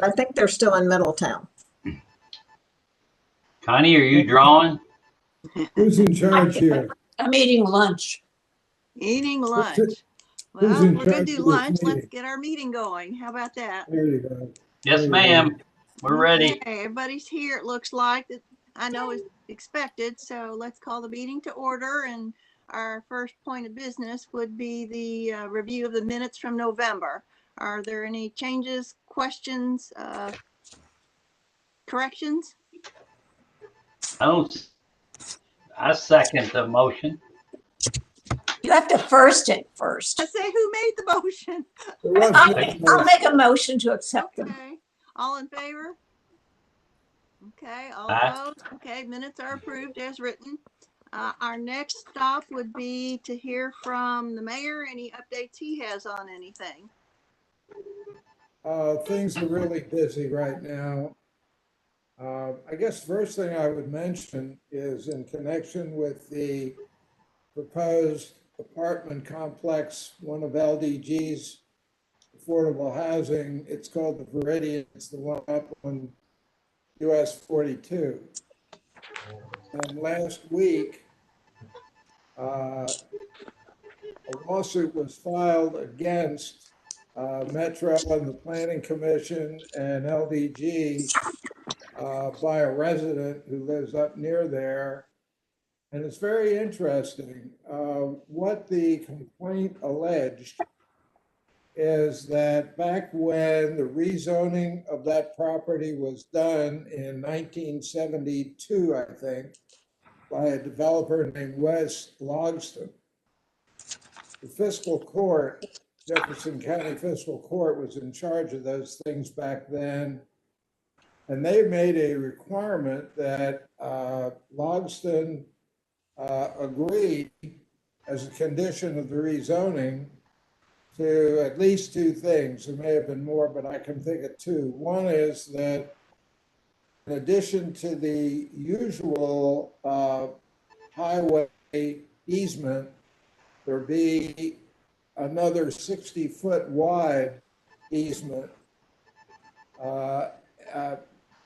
I think they're still in Middletown. Connie, are you drawing? Who's in charge here? I'm eating lunch. Eating Who's lunch. who's Well, in we're gonna charge do of this lunch. Let's meeting? get our meeting going. How about that? There you go. Yes, There you ma'am. We're ready. Okay, everybody's here. It looks like that. I know is expected. So let's call the meeting to order. And our first point of business would be the review of the minutes from November. Are there any changes, questions, corrections? I second the motion. You have to first it first. I say, who made the motion? There was I'll make a motion to accept them. Okay, all in favor? Okay, all Aye. opposed? Okay, minutes are approved as written. Our next stop would be to hear from the mayor, any updates he has on anything. Things are really busy right now. I guess first thing I would mention is in connection with the proposed apartment complex, one of LDG's affordable housing. It's called the Viridian. It's the one up on US 42. And last week, a lawsuit was filed against Metro and the Planning Commission and LDG by a resident who lives up near there. And it's very interesting. What the complaint alleged is that back when the rezoning of that property was done in 1972, I think, by a developer named Wes Logston, the fiscal court, Jefferson County Fiscal Court, was in charge of those things back then. And they made a requirement that Logston agreed as a condition of the rezoning to at least two things. There may have been more, but I can think of two. One is that in addition to the usual highway easement, there be another 60-foot wide easement.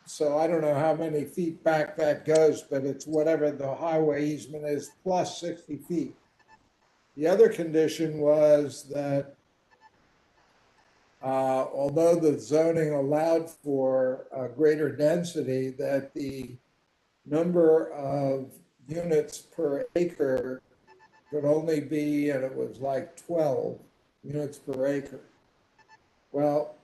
So I don't know how many feet back that goes, but it's whatever the highway easement is plus 60 feet. The other condition was that although the zoning allowed for greater density, that the number of units per acre could only be, and it was like 12 units per acre. Well,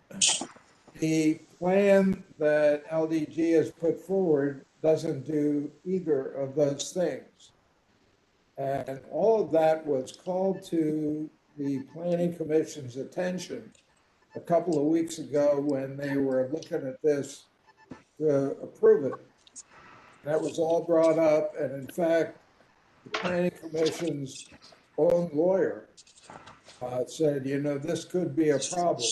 the plan that LDG has put forward doesn't do either of those things. And all of that was called to the Planning Commission's attention a couple of weeks ago when they were looking at this to approve it. That was all brought up, and in fact, the Planning Commission's own lawyer said, you know, this could be a problem.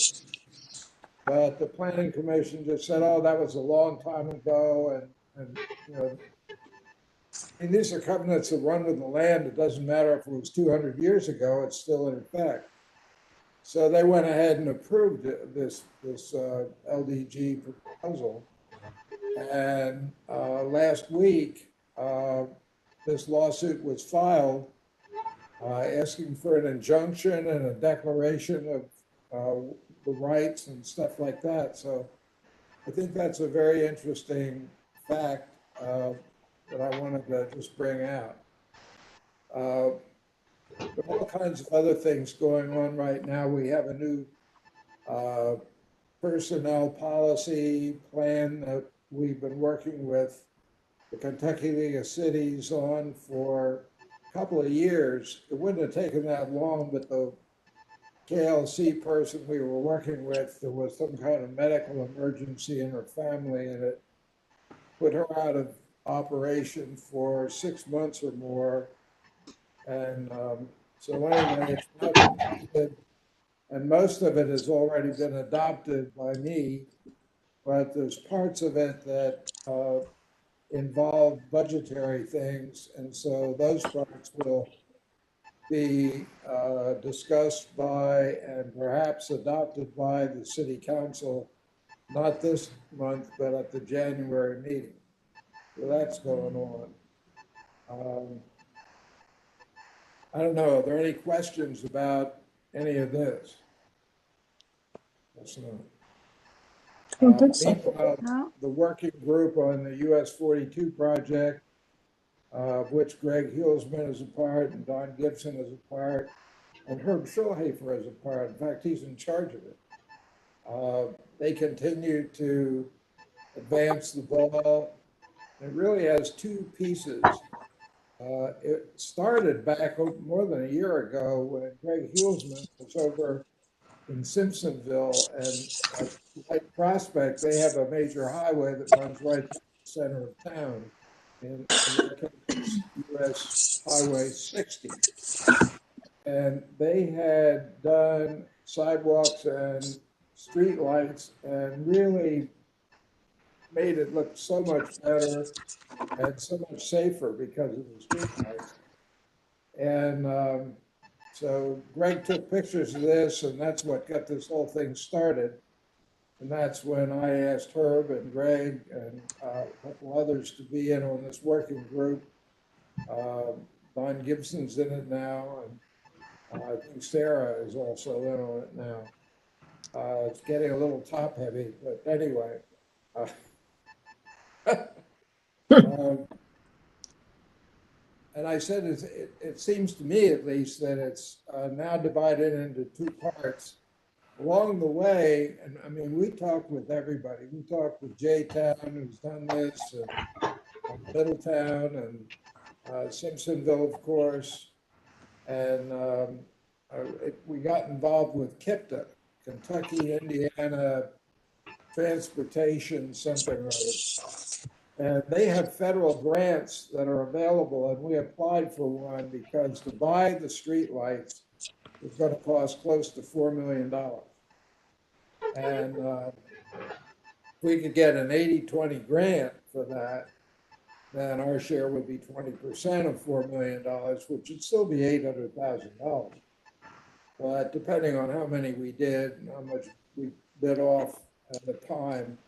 But the Planning Commission just said, oh, that was a long time ago, and you know, and these are covenants that run with the land. It doesn't matter if it was 200 years ago, it's still in effect. So they went ahead and approved this LDG proposal. And last week, this lawsuit was filed asking for an injunction and a declaration of the rights and stuff like that. So I think that's a very interesting fact that I wanted to just bring out. There are all kinds of other things going on right now. We have a new personnel policy plan that we've been working with the Kentucky League of Cities on for a couple of years. It wouldn't have taken that long, but the KLC person we were working with, there was some kind of medical emergency in her family, and it put her out of operation for 6 months or more. And so anyway, it's not completed, and most of it has already been adopted by me, but there's parts of it that involve budgetary things, and so those parts will be discussed by and perhaps adopted by the city council not this month, but at the January meeting. So that's going on. I don't know, are there any questions about any of this? Yes, no. Meanwhile, No? the working group on the US 42 project, of which Greg Hulsman is a part and Don Gibson is a part, and Herb Schulhafer is a part. In fact, he's in charge of it. They continue to advance the ball. It really has two pieces. It started back more than a year ago when Greg Hulsman was over in Simpsonville, and at Light Prospect, they have a major highway that runs right through the center of town. In their case, US Highway 60. And they had done sidewalks and streetlights and really made it look so much better and so much safer because of the streetlights. And so Greg took pictures of this, and that's what got this whole thing started. And that's when I asked Herb and Greg and a couple others to be in on this working group. Don Gibson's in it now, and I think Sarah is also in on it now. It's getting a little top heavy, but anyway. And I said, it seems to me at least that it's now divided into two parts. Along the way, and I mean, we talked with everybody. We talked with J-Town, who's done this, and Middletown, and Simpsonville, of course. And we got involved with KIPTA, Kentucky, Indiana, Transportation, something or other. And they have federal grants that are available, and we applied for one because to buy the streetlights is going to cost close to $4 million. And if we could get an 80-20 grant for that, then our share would be 20% of $4 million, which would still be $800,000. But depending on how many we did and how much we bid off at the time,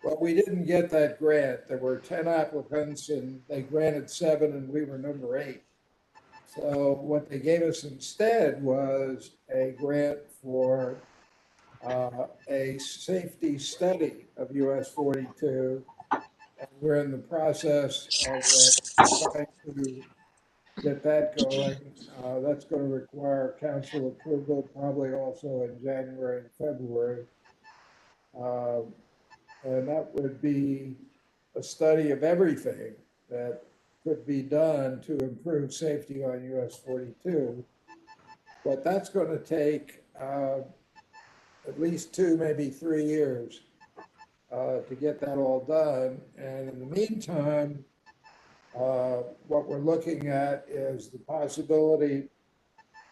well, we didn't get that grant. There were 10 applicants and they granted 7 and we were number 8. So what they gave us instead was a grant for a safety study of US 42. And we're in the process of trying to get that going. That's going to require council approval, probably also in January and February. And that would be a study of everything that could be done to improve safety on US 42. But that's going to take at least 2, maybe 3 years to get that all done. And in the meantime, what we're looking at is the possibility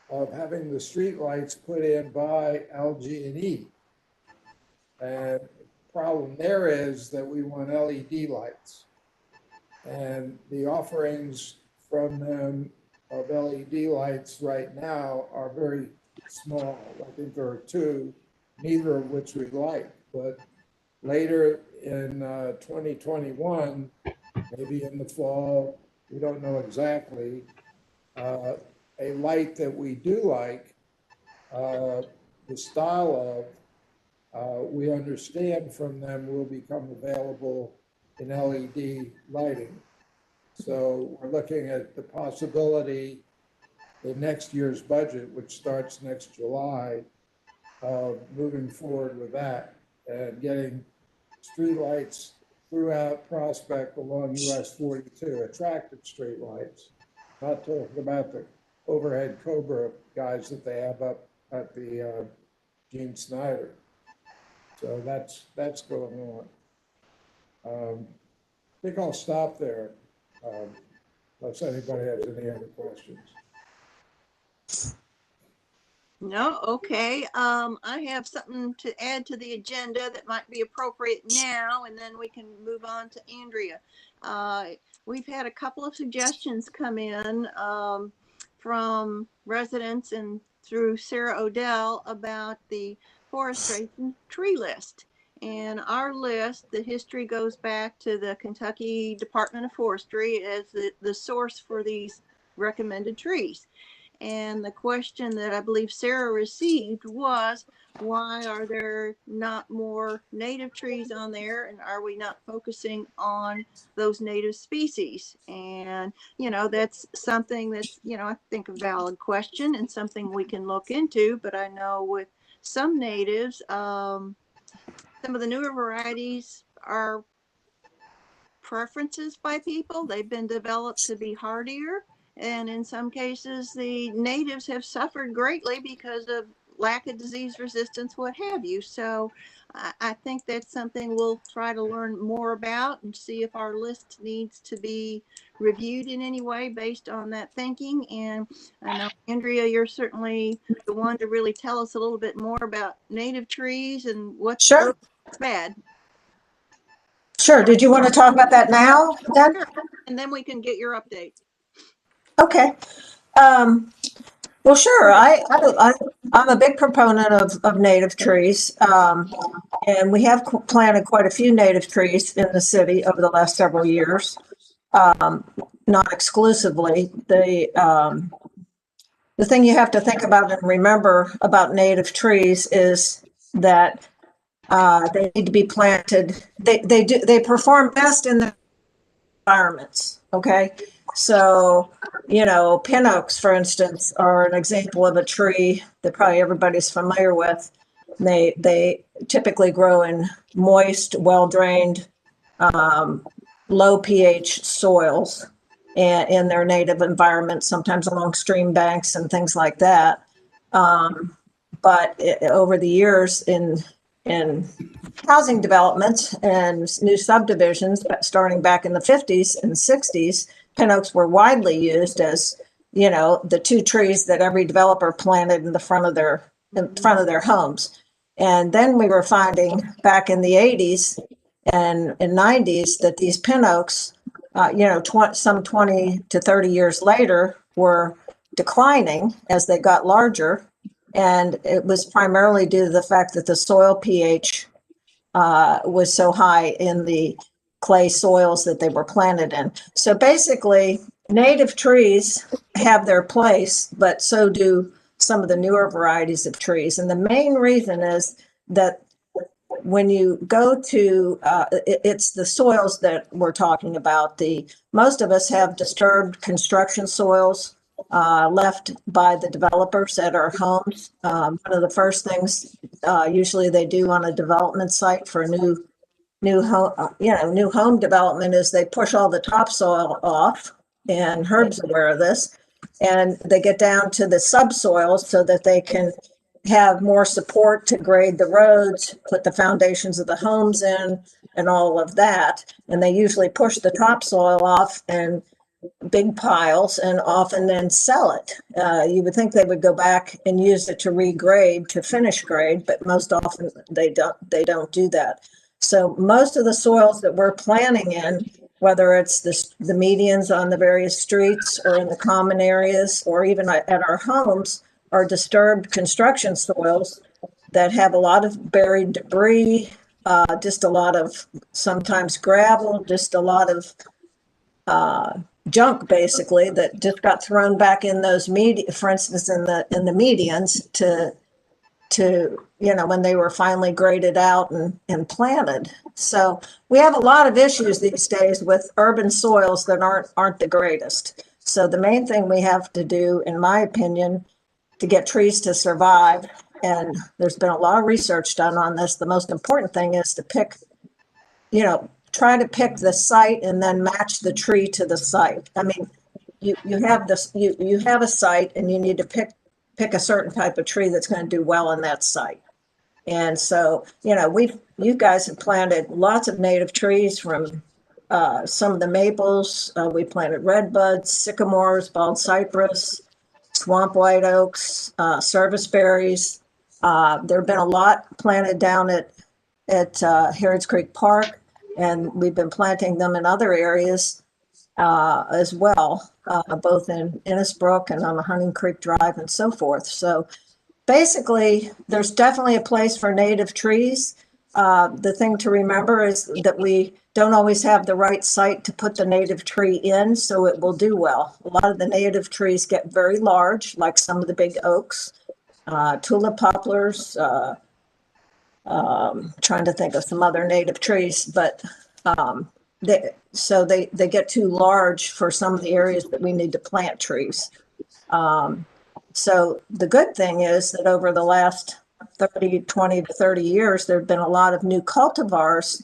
of having the streetlights put in by LG&E. And the problem there is that we want LED lights. And the offerings from them of LED lights right now are very small. I think there are 2, neither of which we like. But later in 2021, maybe in the fall, we don't know exactly, a light that we do like, the style of, we understand from them will become available in LED lighting. So we're looking at the possibility in next year's budget, which starts next July, of moving forward with that and getting streetlights throughout Prospect along US 42, attractive streetlights. Not talking about the overhead Cobra guys that they have up at the Gene Snyder. So that's going on. I think I'll stop there, unless anybody has any other questions. No, okay. I have something to add to the agenda that might be appropriate now, and then we can move on to Andrea. We've had a couple of suggestions come in from residents and through Sarah Odell about the Forestation tree list. And our list, the history goes back to the Kentucky Department of Forestry as the source for these recommended trees. And the question that I believe Sarah received was, why are there not more native trees on there? And are we not focusing on those native species? And, that's something that's, I think a valid question and something we can look into. But I know with some natives, some of the newer varieties are preferences by people. They've been developed to be hardier. And in some cases, the natives have suffered greatly because of lack of disease resistance, what have you. So I think that's something we'll try to learn more about and see if our list needs to be reviewed in any way based on that thinking. And I know, Andrea, you're certainly the one to really tell us a little bit more about native trees and what's Sure. good, what's bad. Sure. Did you want to talk about that now, then? Sure. And then we can get your update. Okay. Well, sure. I'm a big proponent of native trees, and we have planted quite a few native trees in the city over the last several years. Not exclusively. The thing you have to think about and remember about native trees is that they need to be planted. They perform best in the environments. Okay. So, pin oaks, for instance, are an example of a tree that probably everybody's familiar with. They typically grow in moist, well-drained, low pH soils and in their native environment, sometimes along stream banks and things like that. But over the years in housing development and new subdivisions, starting back in the 50s and 60s, pin oaks were widely used as, the two trees that every developer planted in front of their homes. And then we were finding back in the 80s and 90s that these pin oaks, some 20 to 30 years later, were declining as they got larger. And it was primarily due to the fact that the soil pH was so high in the clay soils that they were planted in. So basically, native trees have their place, but so do some of the newer varieties of trees. And the main reason is that when you go to, it's the soils that we're talking about. Most of us have disturbed construction soils left by the developers at our homes. One of the first things usually they do on a development site for a new home development is they push all the topsoil off, and Herb's aware of this, and they get down to the subsoil so that they can have more support to grade the roads, put the foundations of the homes in, and all of that. And they usually push the topsoil off in big piles and often then sell it. You would think they would go back and use it to regrade, to finish grade, but most often they don't do that. So most of the soils that we're planting in, whether it's the medians on the various streets or in the common areas or even at our homes, are disturbed construction soils that have a lot of buried debris, just a lot of sometimes gravel, just a lot of junk basically that just got thrown back in those for instance, in the medians to when they were finally graded out and planted. So we have a lot of issues these days with urban soils that aren't the greatest. So the main thing we have to do, in my opinion, to get trees to survive, and there's been a lot of research done on this, the most important thing is to try to pick the site and then match the tree to the site. I mean, you have this, you have a site and you need to pick a certain type of tree that's going to do well in that site. And so, you guys have planted lots of native trees from some of the maples. We planted redbuds, sycamores, bald cypress, swamp white oaks, serviceberries. There have been a lot planted down at Harrods Creek Park, and we've been planting them in other areas as well, both in Innisbrook and on the Hunting Creek Drive and so forth. So basically, there's definitely a place for native trees, The thing to remember is that we don't always have the right site to put the native tree in, so it will do well. A lot of the native trees get very large, like some of the big oaks, tulip poplars, trying to think of some other native trees, but they get too large for some of the areas that we need to plant trees. So the good thing is that over the last 20 to 30 years, there have been a lot of new cultivars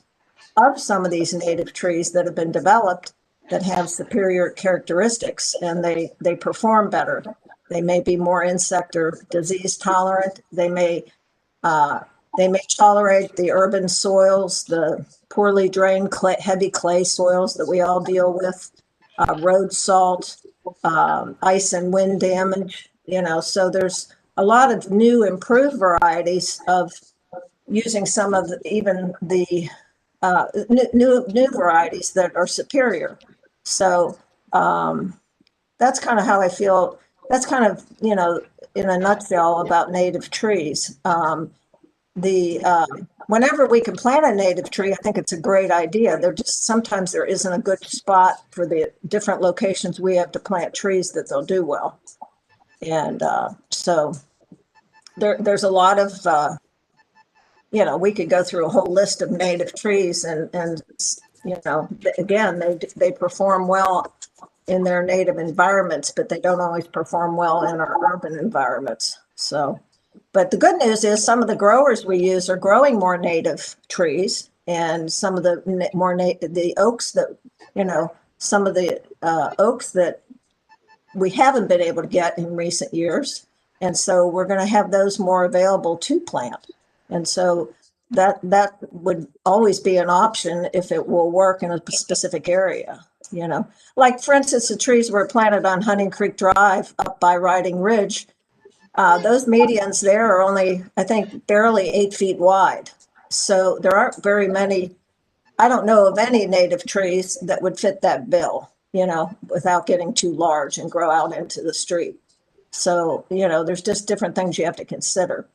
of some of these native trees that have been developed that have superior characteristics, and they perform better. They may be more insect or disease tolerant. They may tolerate the urban soils, the poorly drained heavy clay soils that we all deal with, road salt, ice and wind damage. So there's a lot of new improved varieties of using some of even the new varieties that are superior. So that's kind of how I feel. That's kind of, in a nutshell about native trees. Whenever we can plant a native tree, I think it's a great idea. Sometimes there isn't a good spot for the different locations we have to plant trees that they'll do well. And so there's a lot of, we could go through a whole list of native trees and again, they perform well in their native environments, but they don't always perform well in our urban environments. So, but the good news is some of the growers we use are growing more native trees, and some of the the oaks that, some of the oaks that we haven't been able to get in recent years. And so we're going to have those more available to plant. And so that would always be an option if it will work in a specific area, like for instance, the trees were planted on Hunting Creek Drive up by Riding Ridge. Those medians there are only, I think, barely 8 feet wide. So there aren't very many. I don't know of any native trees that would fit that bill, without getting too large and grow out into the street. So, there's just different things you have to consider.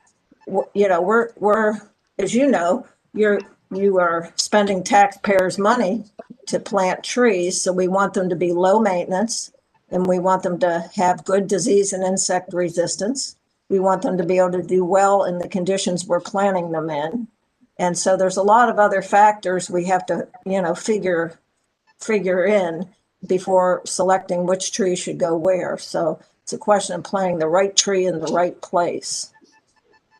We're, as you are spending taxpayers' money to plant trees. So we want them to be low maintenance, and we want them to have good disease and insect resistance. We want them to be able to do well in the conditions we're planting them in. And so there's a lot of other factors we have to, figure in before selecting which tree should go where. So it's a question of planting the right tree in the right place.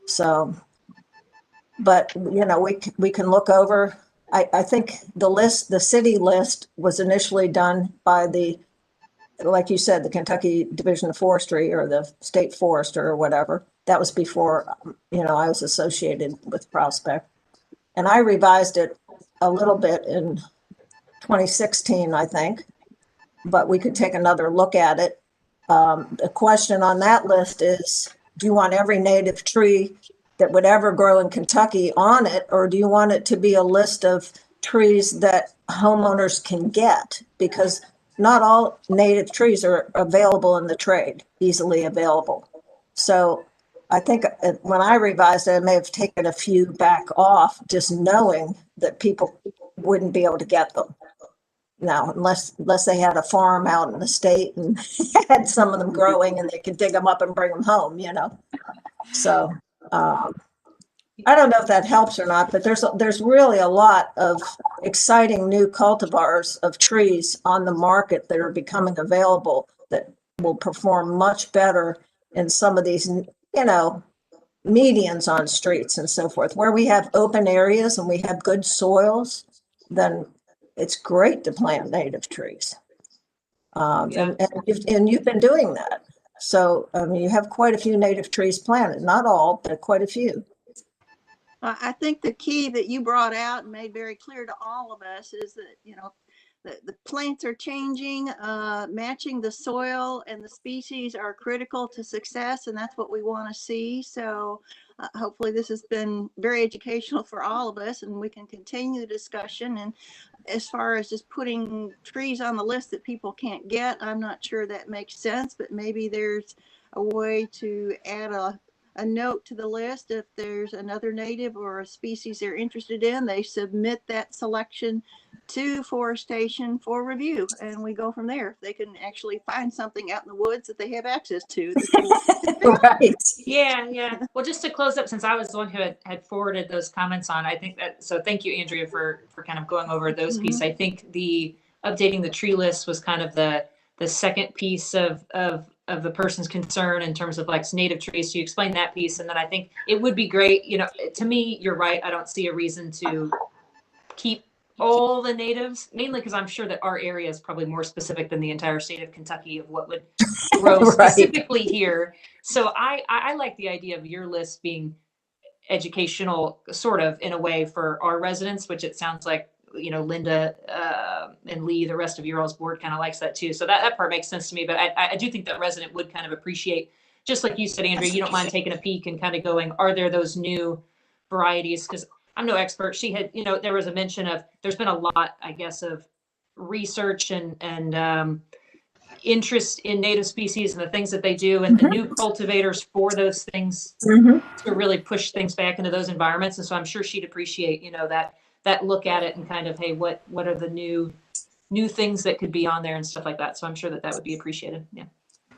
So, but we can look over. I think the city list was initially done by like you said, the Kentucky Division of Forestry or the State Forester or whatever. That was before, I was associated with Prospect. And I revised it a little bit in 2016, I think, but we could take another look at it. The question on that list is, do you want every native tree that would ever grow in Kentucky on it, or do you want it to be a list of trees that homeowners can get? Because not all native trees are available in the trade, easily available. So I think when I revised it, I may have taken a few back off, just knowing that people wouldn't be able to get them. Now, unless they had a farm out in the state and had some of them growing and they could dig them up and bring them home, So I don't know if that helps or not, but there's really a lot of exciting new cultivars of trees on the market that are becoming available that will perform much better in some of these, medians on streets and so forth. Where we have open areas and we have good soils, then it's great to plant native trees. And you've been doing that. So, you have quite a few native trees planted, not all, but quite a few. I think the key that you brought out and made very clear to all of us is that, the plants are changing, matching the soil and the species are critical to success, and that's what we want to see. So hopefully this has been very educational for all of us, and we can continue the discussion. And as far as just putting trees on the list that people can't get, I'm not sure that makes sense, but maybe there's a way to add a note to the list. If there's another native or a species they're interested in, they submit that selection to Forestation for review, and we go from there. If they can actually find something out in the woods that they have access to that they want. Right. Yeah, yeah. Well, just to close up, since I was the one who had forwarded those comments on, I think that, so thank you, Andrea, for kind of going over those pieces. I think the updating the tree list was kind of the second piece of the person's concern in terms of like native trees. So you explained that piece. And then I think it would be great, you know, to me, you're right. I don't see a reason to keep all the natives, mainly because I'm sure that our area is probably more specific than the entire state of Kentucky of what would grow Right. specifically here. So I like the idea of your list being educational, sort of in a way for our residents, which it sounds like, you know, Linda and Lee, the rest of your all's board kind of likes that too. So that part makes sense to me. But I do think that resident would kind of appreciate, just like you said, Andrea, you don't mind taking a peek and kind of going, are there those new varieties? Because I'm no expert. She had, you know, there was a mention of, there's been a lot, I guess, of research and interest in native species and the things that they do and the new cultivators for those things to really push things back into those environments. And so I'm sure she'd appreciate, you know, that look at it and kind of, hey, what are the new things that could be on there and stuff like that. So I'm sure that would be appreciated. Yeah.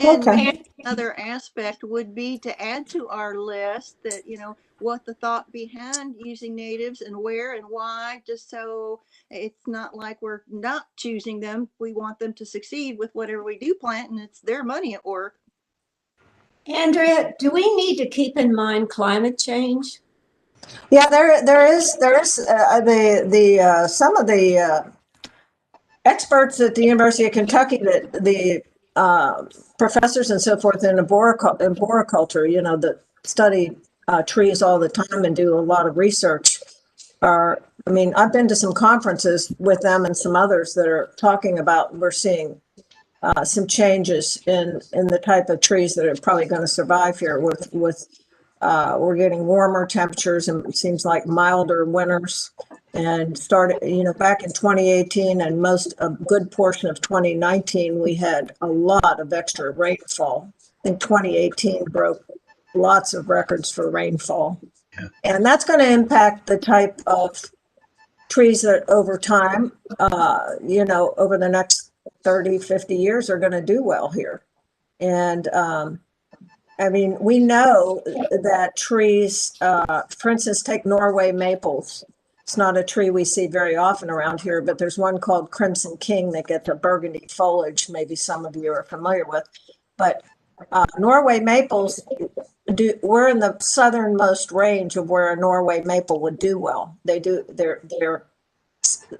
And Okay. maybe another aspect would be to add to our list that, you know, what the thought behind using natives and where and why, just so it's not like we're not choosing them. We want them to succeed with whatever we do plant, and it's their money at work. Andrea, do we need to keep in mind climate change? Yeah, there is the some of the experts at the University of Kentucky, that the professors and so forth in arboriculture, you know, that study trees all the time and do a lot of research are, I mean, I've been to some conferences with them and some others that are talking about, we're seeing some changes in the type of trees that are probably going to survive here with we're getting warmer temperatures and it seems like milder winters, and started, you know, back in 2018 and a good portion of 2019, we had a lot of extra rainfall. I think 2018 broke lots of records for rainfall. Yeah. And that's going to impact the type of trees that over time, you know, over the next 30, 50 years are going to do well here. And I mean, we know that trees, for instance, take Norway maples. It's not a tree we see very often around here, but there's one called Crimson King that gets a burgundy foliage. Maybe some of you are familiar with, but Norway maples we're in the southernmost range of where a Norway maple would do well. They're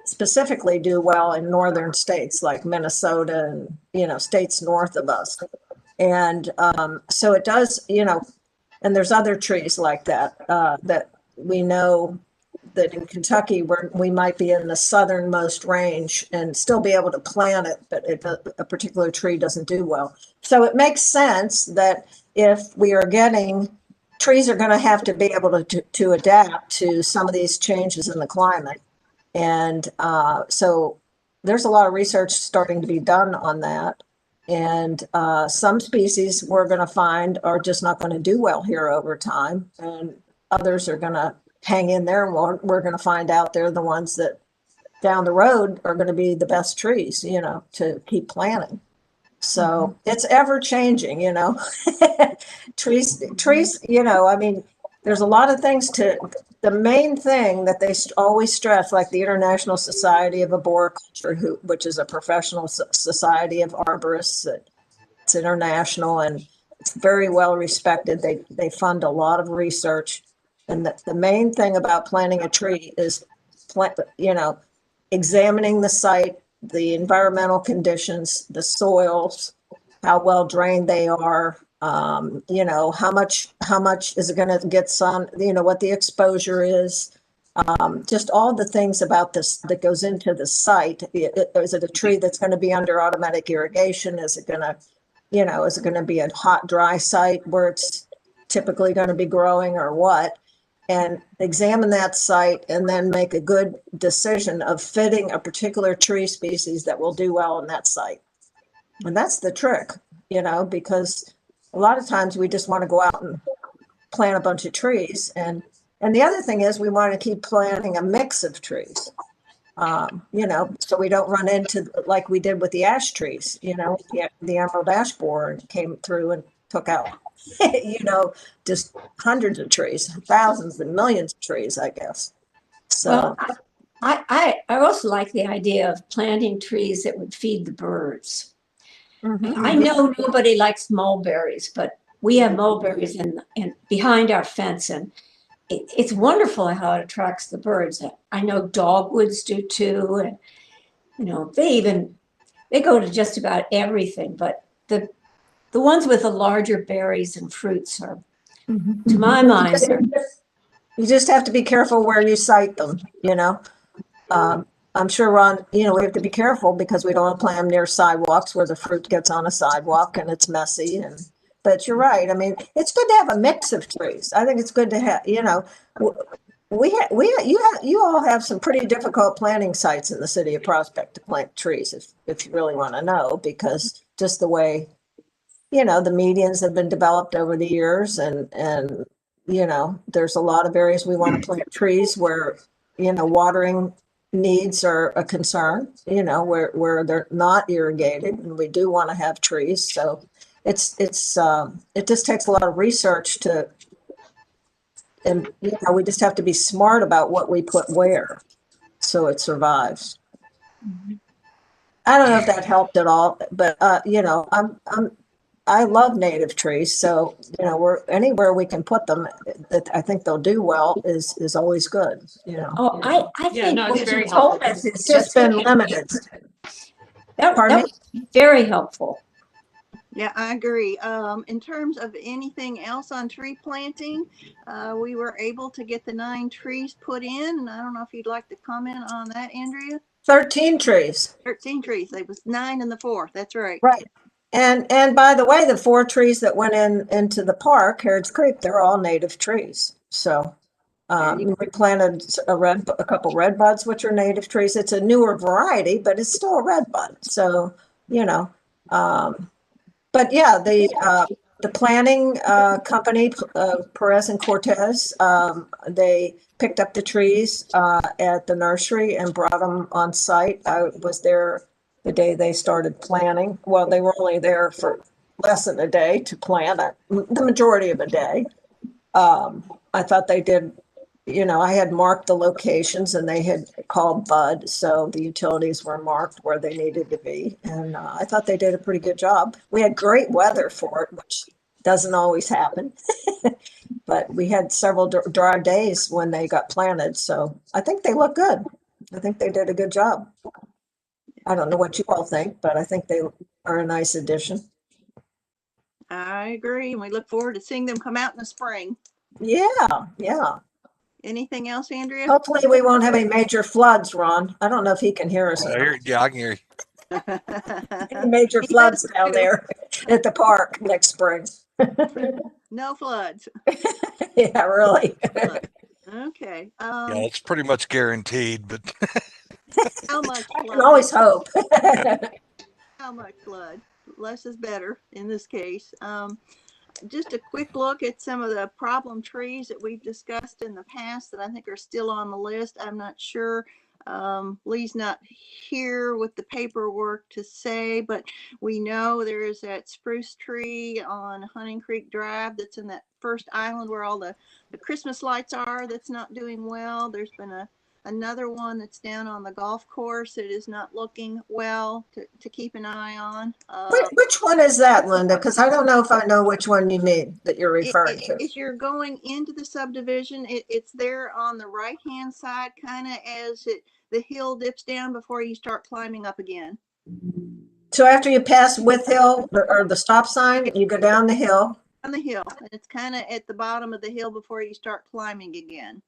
specifically do well in northern states like Minnesota and, you know, states north of us. And so it does, you know, and there's other trees like that, that we know that in Kentucky we might be in the southernmost range and still be able to plant it, but a particular tree doesn't do well. So it makes sense that if we are getting, trees are going to have to be able to adapt to some of these changes in the climate. And so there's a lot of research starting to be done on that. And some species we're going to find are just not going to do well here over time. And others are going to hang in there. And we're going to find out they're the ones that down the road are going to be the best trees, you know, to keep planting. So it's ever changing, you know, trees, you know, I mean, there's a lot of things the main thing that they always stress, like the International Society of Arboriculture, which is a professional society of arborists, it's international and it's very well respected. They fund a lot of research. And the main thing about planting a tree is, you know, examining the site, the environmental conditions, the soils, how well drained they are, you know, how much is it going to get sun, you know, what the exposure is, just all the things about this that goes into the site. Is it a tree that's going to be under automatic irrigation? Is it going to, you know, is it going to be a hot, dry site where it's typically going to be growing or what? And examine that site and then make a good decision of fitting a particular tree species that will do well in that site. And that's the trick, you know, because a lot of times we just want to go out and plant a bunch of trees. And the other thing is we want to keep planting a mix of trees. So we don't run into like we did with the ash trees, the emerald ash borer came through and took out, just hundreds of trees, thousands and millions of trees, I guess. So, Well, I also like the idea of planting trees that would feed the birds. mhm. I know nobody likes mulberries, but we have mulberries in behind our fence, and it's wonderful how it attracts the birds. I know dogwoods do too, and they go to just about everything. But the ones with the larger berries and fruits are, to my mind, You just have to be careful where you cite them. I'm sure, Ron, we have to be careful because we don't want to plant them near sidewalks where the fruit gets on a sidewalk and it's messy. But you're right. I mean, it's good to have a mix of trees. I think it's good to have, you all have some pretty difficult planting sites in the city of Prospect to plant trees if you really want to know, because just the way, the medians have been developed over the years and there's a lot of areas we want to plant trees where, watering needs are a concern, where they're not irrigated, and we do want to have trees. So it just takes a lot of research and we just have to be smart about what we put where so it survives. I don't know if that helped at all, but I love native trees, so anywhere we can put them that I think they'll do well is always good. Oh, I Yeah, think no, it's what very you told helpful. us is It's just been limited. that Pardon me? was very helpful. Yeah, I agree. In terms of anything else on tree planting, we were able to get the 9 trees put in. And I don't know if you'd like to comment on that, Andrea. 13 trees. 13 trees. It was 9 in the 4th. That's right. Right. And by the way, the 4 trees that went into the park, Harrods Creek, they're all native trees. So we planted a couple red buds, which are native trees. It's a newer variety, but it's still a red bud. So, but yeah, the planting company, Perez and Cortez, they picked up the trees at the nursery and brought them on site. I was there the day they started planting. Well, they were only there for less than a day to plant, the majority of a day. I thought they did, I had marked the locations and they had called Bud, so the utilities were marked where they needed to be. And I thought they did a pretty good job. We had great weather for it, which doesn't always happen. But we had several dry days when they got planted, so I think they look good. I think they did a good job. I don't know what you all think, but I think they are a nice addition. I agree. And we look forward to seeing them come out in the spring. Yeah, yeah. Anything else, Andrea? Hopefully we won't have any major floods, Ron. I don't know if he can hear us. Yeah, I can hear you. Any major floods down there at the park next spring. No floods. Yeah, really. Okay. Yeah, it's pretty much guaranteed, but How much I can flood? always hope. How much flood? Less is better in this case. Just a quick look at some of the problem trees that we've discussed in the past that I think are still on the list. I'm not sure. Lee's not here with the paperwork to say, but we know there is that spruce tree on Hunting Creek Drive that's in that first island where all the Christmas lights are that's not doing well. There's been another one that's down on the golf course that is not looking well to keep an eye on. Which one is that, Linda? Because I don't know if I know which one you mean that you're referring to. If you're going into the subdivision, it's there on the right-hand side, kind of as the hill dips down before you start climbing up again. So after you pass With Hill or the stop sign, you go down the hill. On the hill, and it's kind of at the bottom of the hill before you start climbing again.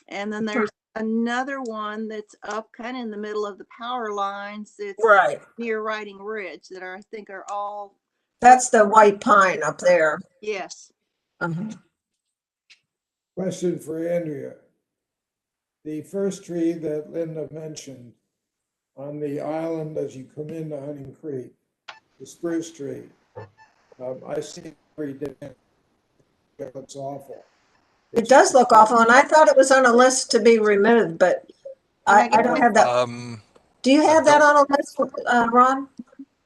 And then there's another one that's up kind of in the middle of the power lines. It's right near Riding Ridge that I think are all. That's the white pine up there. Yes. Question for Andrea. The first tree that Linda mentioned on the island as you come into Hunting Creek, the spruce tree, I see every day. It looks awful. It does look awful, and I thought it was on a list to be removed, but I don't have that. Do you I have that don't- on a list, Ron?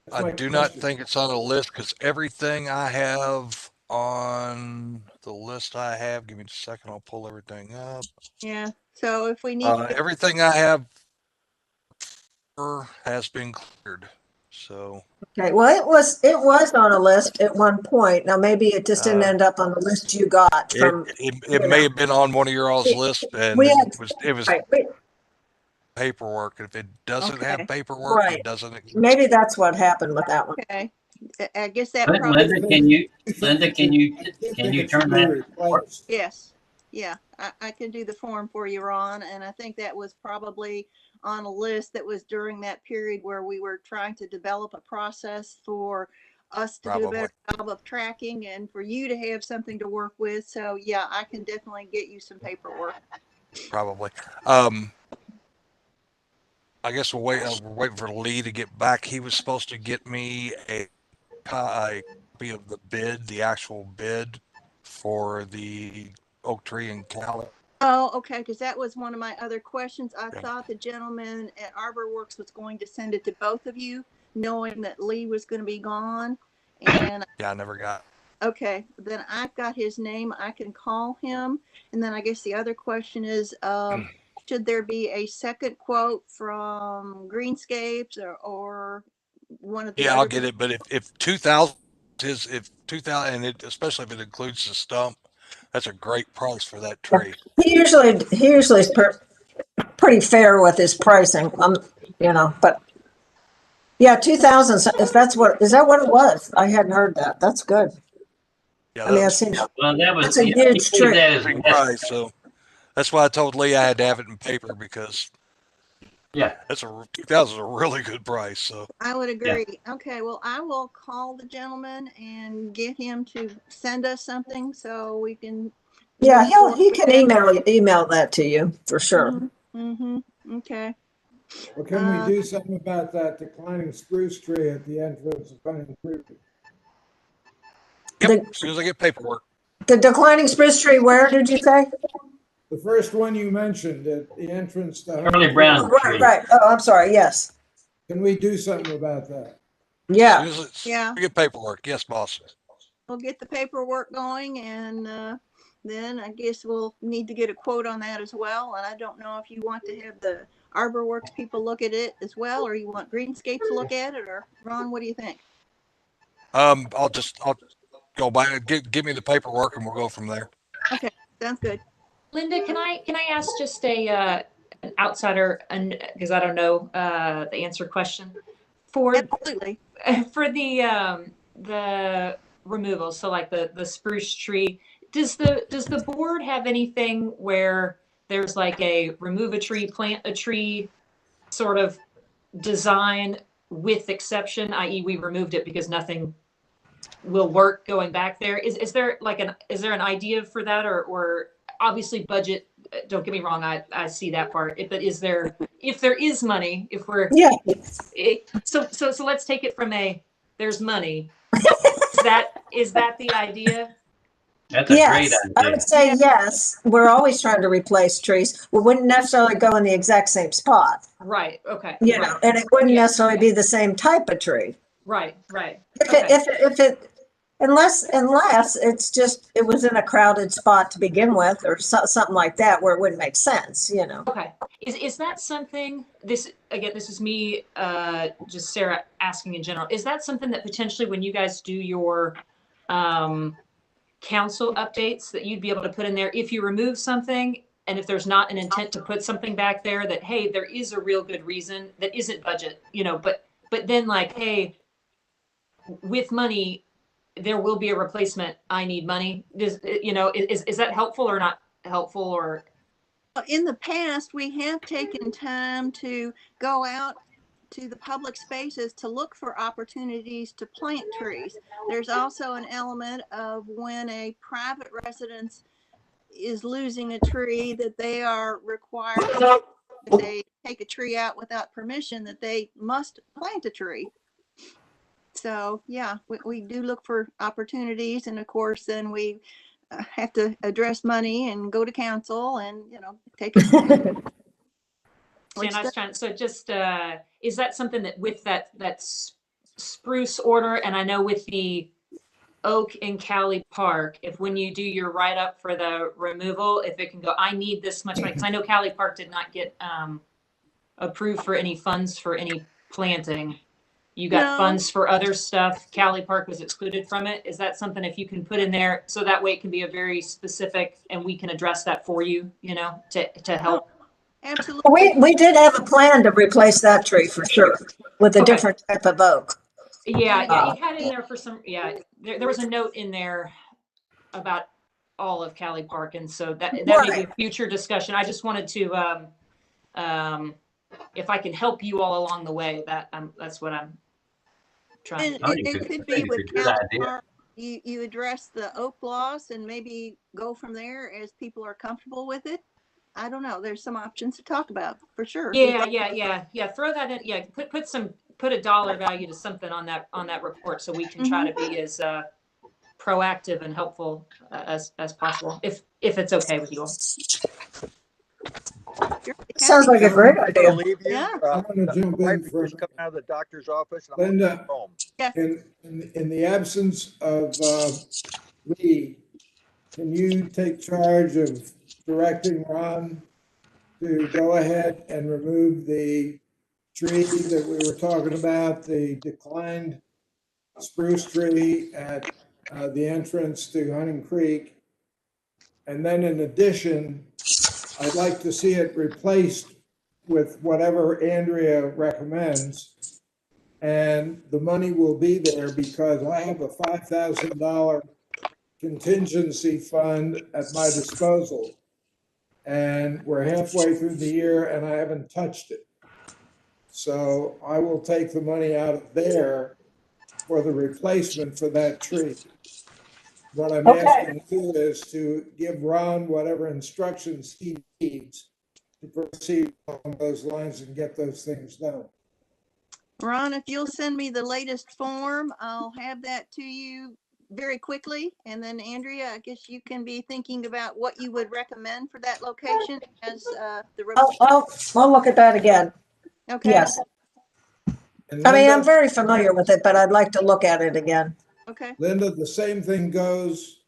That's I my do not question. think it's on the list because everything I have on the list I have, give me a second, I'll pull everything up. Yeah, so if we need, Everything I have has been cleared. So Okay, well, it was on a list at one point. Now, maybe it just didn't Uh, end up on the list you got it from, it you may know. have been on one of your all's lists and We it had, was right, paperwork. If it doesn't have okay, paperwork, right. it doesn't exist. Maybe that's what happened with that one. okay. I guess that But probably, Linda, Linda, I do can think you it should turn be that? replaced. yes. Yeah, I can do the form for you, Ron, and I think that was probably on a list that was during that period where we were trying to develop a process for us to do a better Probably. job of tracking and for you to have something to work with. So yeah, I can definitely get you some paperwork. Probably. I guess we're waiting for Lee to get back. He was supposed to get me a copy of the bid, the actual bid for the oak tree in Cali. Oh, okay, because that was one of my other questions. I Yeah. thought the gentleman at Arbor Works was going to send it to both of you, knowing that Lee was going to be gone. And Yeah, I never got. okay, then I've got his name. I can call him. And then I guess the other question is, should there be a second quote from Greenscapes or one of the Yeah, I'll other? get it. But if 2,000 is if 2,000 and it especially if it includes the stump, that's a great price for that tree. He usually is pretty fair with his pricing, but yeah, 2000, if is that what it was? I hadn't heard that. That's good. Yeah, I mean, that it was seems, Well, that was, that's a yeah, he huge gave tree. that as a big less. price. So that's why I told Lee I had to have it in paper because Yeah, that's 2,000 is a really good price. So I would yeah. agree. Okay, well, I will call the gentleman and get him to send us something so we can. Yeah, move forward he with can that. email that to you for sure. Mm-hmm. Okay. Well, can we do something about that declining spruce tree at the entrance of Hunting Creek? yep, The, as soon as I get paperwork. the declining spruce tree, where did you say? The first one you mentioned at the entrance to Charlie Hunting Creek. Brown Right, tree. right. Oh, I'm sorry. Yes. Can we do something about that? As Yeah. soon as Yeah. I get paperwork, yes, boss. We'll get the paperwork going and then I guess we'll need to get a quote on that as well. And I don't know if you want to have the Arbor Works people look at it as well, or you want Greenscape to look at it, or Ron, what do you think? I'll go by give me the paperwork and we'll go from there. Okay, sounds good. Linda, can I ask just an outsider, and because I don't know the answer question for Absolutely. for the removal, so like the spruce tree, does the board have anything where there's like a remove a tree, plant a tree sort of design with exception, i.e. we removed it because nothing will work going back there? Is there like is there an idea for that, or obviously budget, don't get me wrong, I see that part, but is there, if there is money, if we're Yeah. so let's take it from there's money. Is that the idea? That's a great Yes. I idea. would say yes. We're always trying to replace trees. We wouldn't necessarily go in the exact same spot, Right. Okay. you Right. know, and it wouldn't Yeah. necessarily be the same type of tree. Right. Right. If it, unless it's just, it was in a crowded spot to begin with, or something like that, where it wouldn't make sense, you know. Okay. Is that something, this, again, this is me, just Sarah asking in general, is that something that potentially when you guys do your, council updates that you'd be able to put in there if you remove something, and if there's not an intent to put something back there, that, hey, there is a real good reason that isn't budget, but then like, hey, with money, there will be a replacement. I need money. Is that helpful or not helpful, or? In the past, we have taken time to go out to the public spaces to look for opportunities to plant trees. There's also an element of when a private residence is losing a tree that they are required, if they take a tree out without permission, that they must plant a tree. So yeah, we do look for opportunities, and of course then we have to address money and go to council and, take it from there. See, and I was trying, so just, is that something that with that spruce order, and I know with the oak in Cali Park, if when you do your write-up for the removal, if it can go, I need this much money, because I know Cali Park did not get approved for any funds for any planting. You got No. funds for other stuff. Cali Park was excluded from it. Is that something if you can put in there, so that way it can be a very specific, and we can address that for you, to help? Absolutely. We did have a plan to replace that tree for sure with a Okay. different type of oak. Yeah, you had in there for some, there was a note in there about all of Cali Park, and so that may be a future discussion. I just wanted to, if I can help you all along the way, that's what I'm trying And to do. it could be with Cali Park, you address the oak loss and maybe go from there as people are comfortable with it. I don't know. There's some options to talk about for sure. Yeah. Throw that in. Yeah, put a dollar value to something on that report, so we can try to be as proactive and helpful as possible, if it's okay with you all. Sure. Sounds like a great idea. Leave you. Yeah. I'm going to jump in for just coming out of the doctor's office. And I'm Linda. home. Yeah. In the absence of Lee, can you take charge of directing Ron to go ahead and remove the tree that we were talking about, the declined spruce tree at the entrance to Hunting Creek? And then in addition, I'd like to see it replaced with whatever Andrea recommends. And the money will be there because I have a $5,000 contingency fund at my disposal. And we're halfway through the year and I haven't touched it. So I will take the money out of there for the replacement for that tree. What I'm asking you is to give Ron whatever instructions he needs to proceed along those lines and get those things done. Ron, if you'll send me the latest form, I'll have that to you very quickly. And then Andrea, I guess you can be thinking about what you would recommend for that location as I'll look at that again. Okay. Yes. And I mean, I'm Linda, very familiar with it, but I'd like to look at it again. Okay. Linda, the same thing goes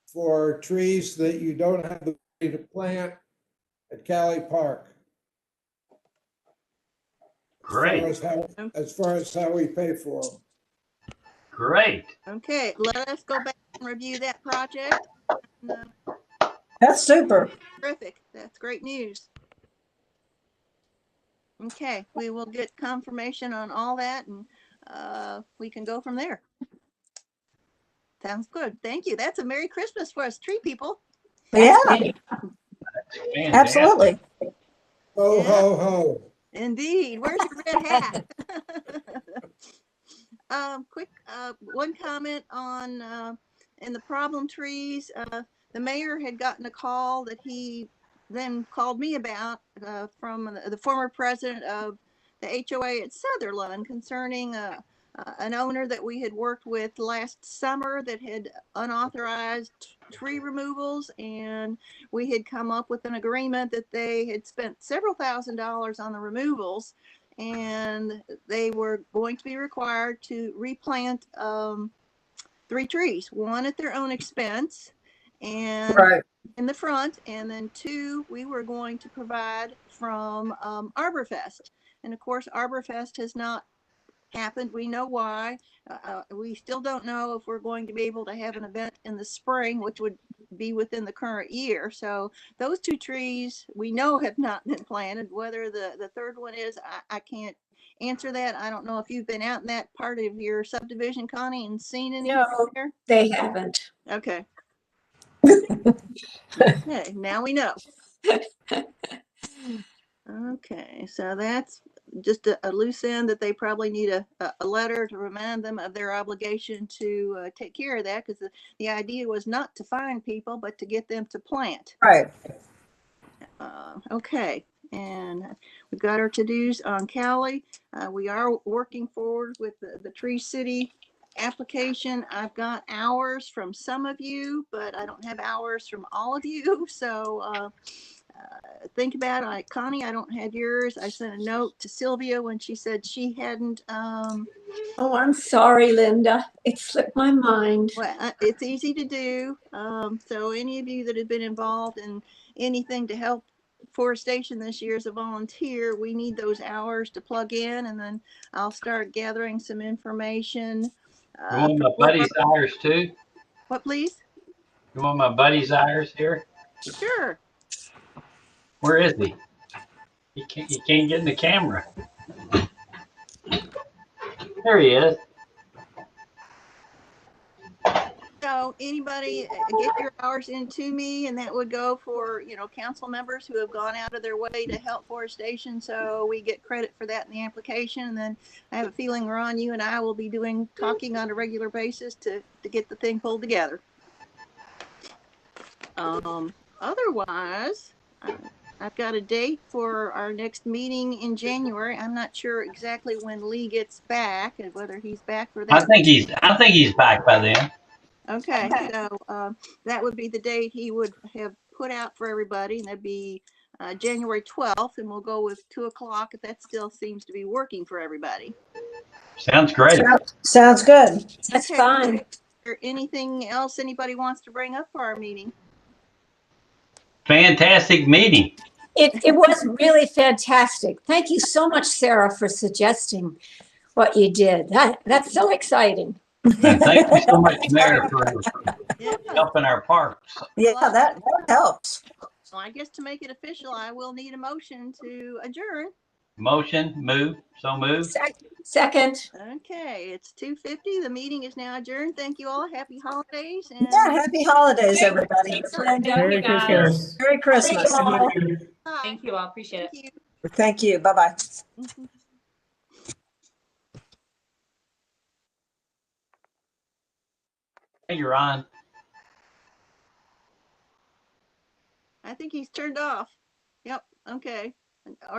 for trees that you don't have the money to plant at Cali Park. Great. As far as how we pay for them. Great. Okay. Let us go back and review that project. That's super. Terrific. That's great news. Okay, we will get confirmation on all that and we can go from there. Sounds good. Thank you. That's a Merry Christmas for us tree people. Yeah, Fantastic. absolutely. Ho, Yeah. ho, ho. Indeed. Where's your red hat? Quick, one comment on in the problem trees. The mayor had gotten a call that he then called me about from the former president of the HOA at Sutherland concerning an owner that we had worked with last summer that had unauthorized tree removals, and we had come up with an agreement that they had spent several $1,000s on the removals, and they were going to be required to replant 3 trees, one at their own expense and in the front, and then 2 we were going to provide from Arborfest. And of course, Arborfest has not happened. We know why. We still don't know if we're going to be able to have an event in the spring, which would be within the current year. So those 2 trees we know have not been planted. Whether the third one is, I can't answer that. I don't know if you've been out in that part of your subdivision, Connie, and seen any there. They haven't. Okay. Okay, now we know. Okay, so that's just a loose end that they probably need a letter to remind them of their obligation to take care of that, because the idea was not to fine people, but to get them to plant. Right. Okay, and we've got our to-dos on Cali. We are working forward with the Tree City application, I've got hours from some of you, but I don't have hours from all of you. So think about it. Connie, I don't have yours. I sent a note to Sylvia when she said she hadn't. Oh, I'm sorry, Linda. It slipped my mind. Well, it's easy to do. So any of you that have been involved in anything to help Forestation this year as a volunteer, we need those hours to plug in, and then I'll start gathering some information. You want my for Laura. buddy's hours too? What, please? You want my buddy's hours here? Sure. Where is he? He can't get in the camera. There he is. So anybody get your hours into me, and that would go for, council members who have gone out of their way to help Forestation. So we get credit for that in the application. And then I have a feeling, Ron, you and I will be talking on a regular basis to get the thing pulled together. Otherwise, I've got a date for our next meeting in January. I'm not sure exactly when Lee gets back and whether he's back for that. I think he's back by then. Okay, so that would be the date he would have put out for everybody, and that'd be January 12th, and we'll go with 2:00 if that still seems to be working for everybody. Sounds great. Sounds good. That's Okay. fine. Is there anything else anybody wants to bring up for our meeting? Fantastic meeting. It was really fantastic. Thank you so much, Sarah, for suggesting what you did. That's so exciting. And thank you so much, Mayor, for Yeah. helping our parks. Yeah, that helps. Well, I guess to make it official, I will need a motion to adjourn. Motion, move, so move. Second. Okay, it's 2:50. The meeting is now adjourned. Thank you all. Happy holidays. And Yeah, happy holidays, everybody. Thanks, Linda. Merry You guys. Christmas. Merry Christmas. Bye. bye. Thank you all. Appreciate it. Thank you. Thank you. Bye-bye. Mhm. Hey, you're on. I think he's turned off. Yep. Okay. Or